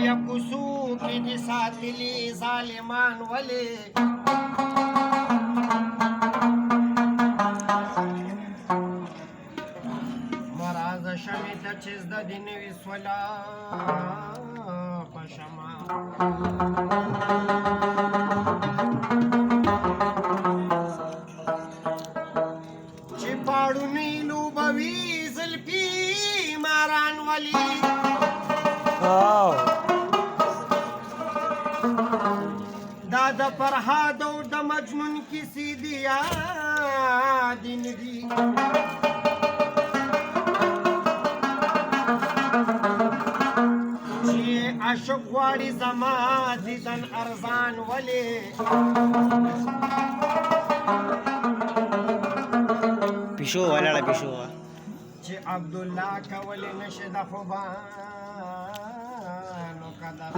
یا کوڅو کې دې ساتلي ظالمان ولې مرازه شمې ته چې زده دې نوي سولا په شمه چې پاړونی لوبوي زلفي ماران ولي دا د فرهاد او د مجنون کیسې دي یادې نه دي چې عاشق غواړي زما دیدن ارزان ولې پیشو ولاړه پیشو چې عبدالله کولی نشي د خوبانو قدر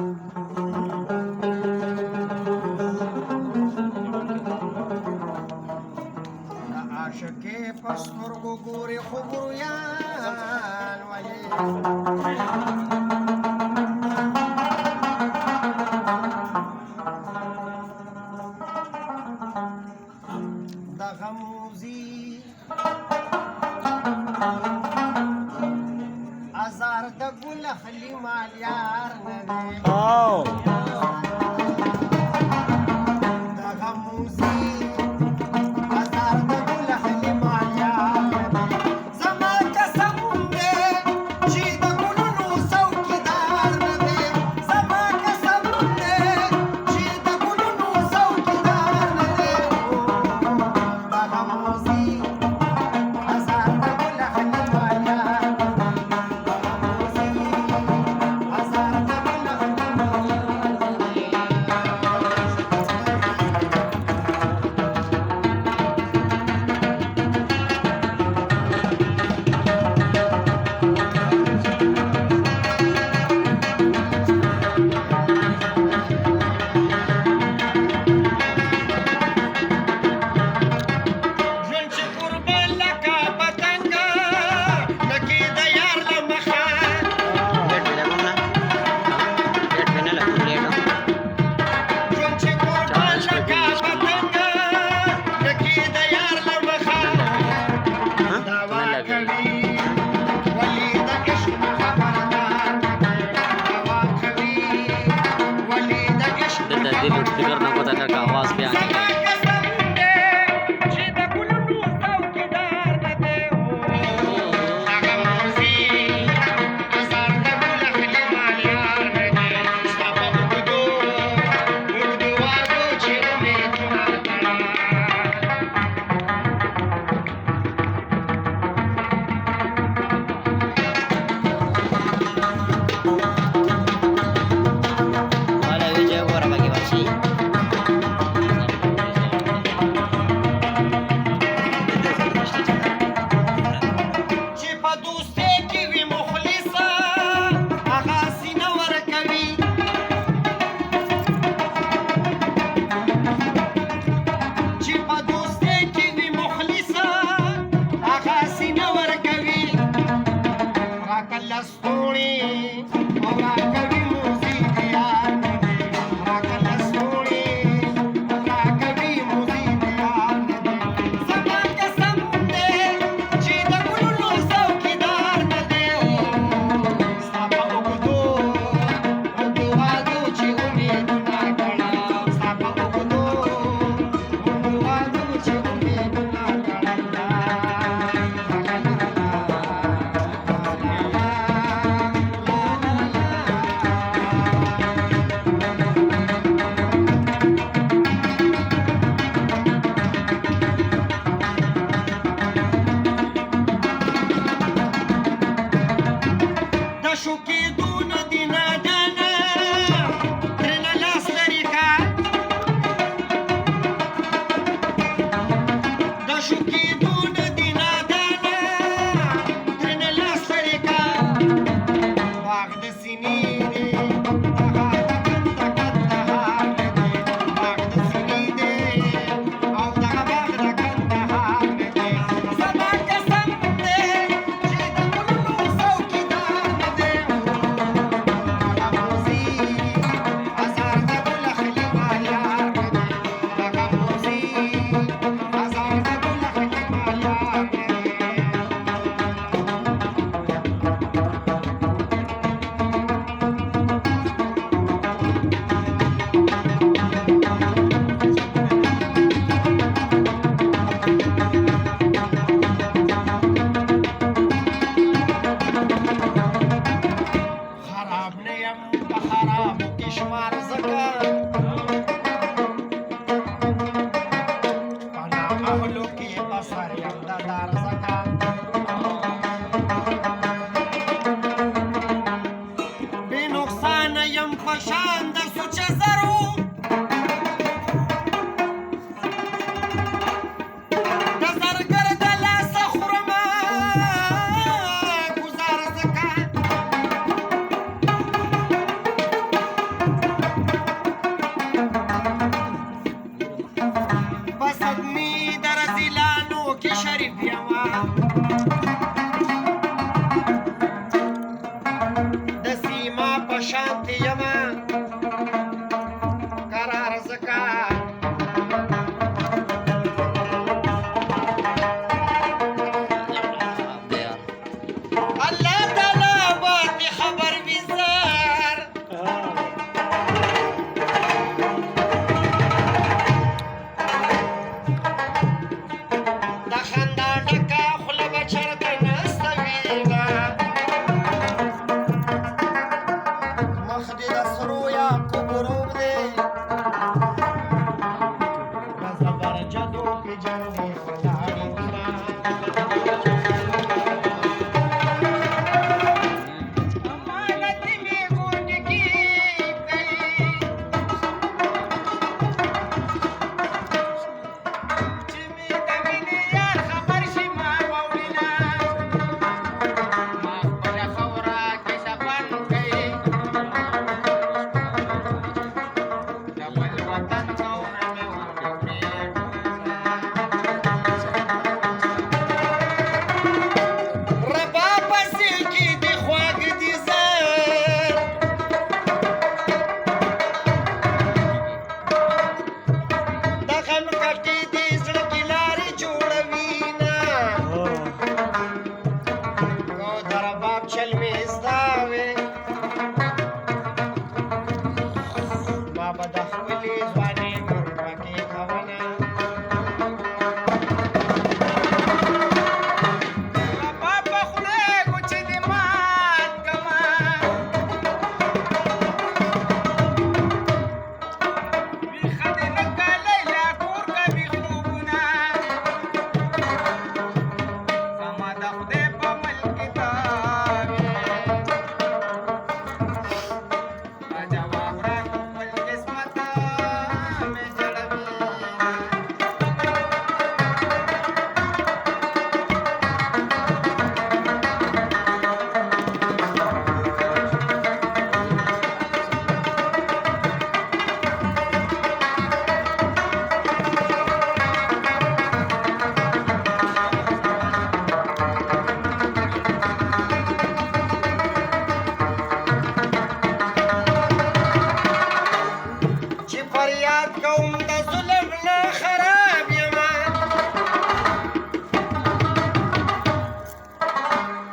د عاشقې په سترګو ګوري خو ګرویان ولې د غموزي ازار د ګل خلی مالیار نه دی د غموزي ازار د ګل خلی مالیار نه دی زما قسم دی چې د ګلونو څوکیدار نه دی زما قسم دی چې د ګلونو څوکیدار نه دی د غموزي ازار د ګل خلی مالیار स्पीकर नको त्याचा आवाज बी आहे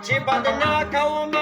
چې بدناک او